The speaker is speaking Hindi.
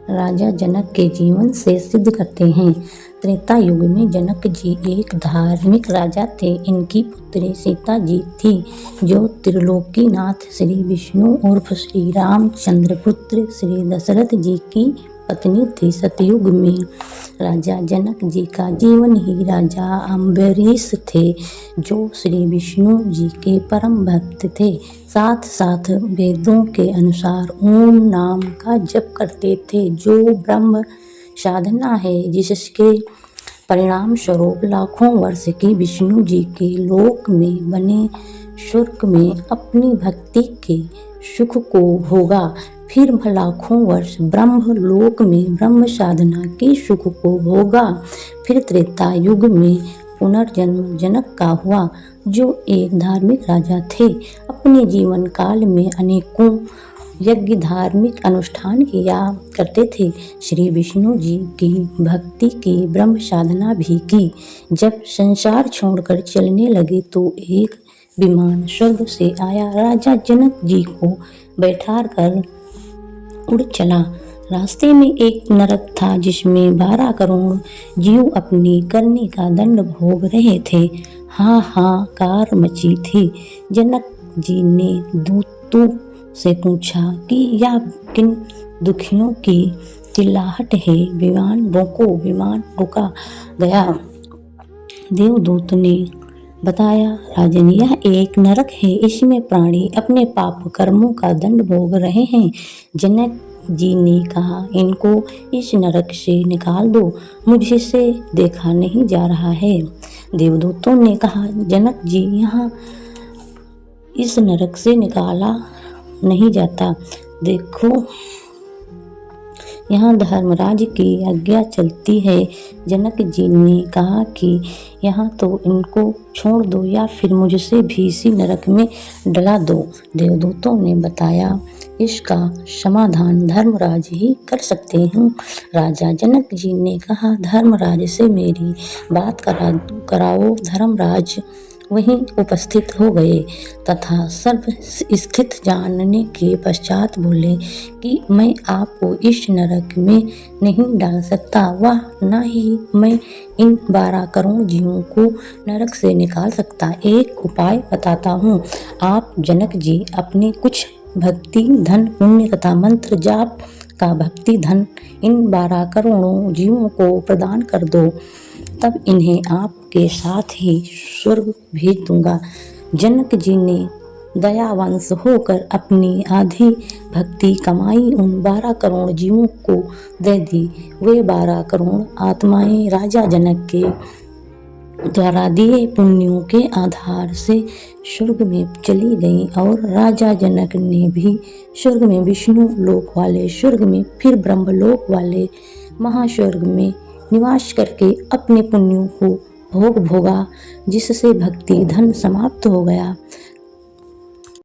राजा जनक के जीवन से सिद्ध करते हैं। त्रेता युग में जनक जी एक धार्मिक राजा थे। इनकी पुत्री सीता जी थी, जो त्रिलोकीनाथ श्री विष्णु उर्फ श्री रामचंद्र पुत्र श्री दशरथ जी की पत्नी थी। सतयुग में राजा जनक जी का जीवन ही राजा अम्बरीश थे, जो श्री विष्णु जी के परम भक्त थे। साथ साथ वेदों के अनुसार ओम नाम का जप करते थे, जो ब्रह्म साधना है, जिसके परिणाम स्वरूप लाखों वर्ष की विष्णु जी के लोक में बने स्वर्ग में अपनी भक्ति के सुख को भोगा। फिर लाखों वर्ष ब्रह्म लोक में ब्रह्म साधना के सुख को भोगा। फिर त्रेता युग में पुनर्जन्म जनक का हुआ, जो एक धार्मिक राजा थे। अपने जीवन काल में अनेकों यज्ञ धार्मिक अनुष्ठान किया करते थे। श्री विष्णु जी की भक्ति की, ब्रह्म साधना भी की। जब संसार छोड़कर चलने लगे तो एक विमान स्वर्ग से आया, राजा जनक जी को बैठा कर उड़ चला। रास्ते में एक नरक था, जिसमें 12 करोड़ जीव अपनी करनी का दंड भोग रहे थे। हाहाकार मची थी। जनक जी ने दूतों से पूछा कि यह किन दुखियों की चिल्लाहट है। विमान रोका गया। देवदूत ने बताया, राजन, यह एक नरक है। इसमें प्राणी अपने पाप कर्मों का दंड भोग रहे हैं। जनक जी ने कहा, इनको इस नरक से निकाल दो, मुझसे देखा नहीं जा रहा है। देवदूतों ने कहा, जनक जी, यहाँ इस नरक से निकाला नहीं जाता। देखो, यहाँ धर्मराज की आज्ञा चलती है। जनक जी ने कहा कि यहाँ तो इनको छोड़ दो या फिर मुझसे भी इसी नरक में डला दो। देवदूतों ने बताया, इसका समाधान धर्मराज ही कर सकते हैं। राजा जनक जी ने कहा, धर्मराज से मेरी बात कराओ। धर्मराज वहीं उपस्थित हो गए तथा सर्व स्थित जानने के पश्चात बोले कि मैं आपको इस नरक में नहीं डाल सकता, वह न ही मैं इन 12 करोड़ जीवों को नरक से निकाल सकता। एक उपाय बताता हूँ। आप जनक जी अपने कुछ भक्ति धन, पुण्य तथा मंत्र जाप का भक्ति धन इन 12 करोड़ों जीवों को प्रदान कर दो, तब इन्हें आपके साथ ही स्वर्ग भेज दूंगा। जनक जी ने दयावंश होकर अपनी आधी भक्ति कमाई उन 12 करोड़ जीवों को दे दी। वे 12 करोड़ आत्माएं राजा जनक के द्वारा दिए पुण्यों के आधार से स्वर्ग में चली गईं और राजा जनक ने भी स्वर्ग में, विष्णु लोक वाले स्वर्ग में, फिर ब्रह्मलोक वाले महास्वर्ग में निवास करके अपने पुण्यों को भोगा, जिससे भक्ति धन समाप्त हो गया।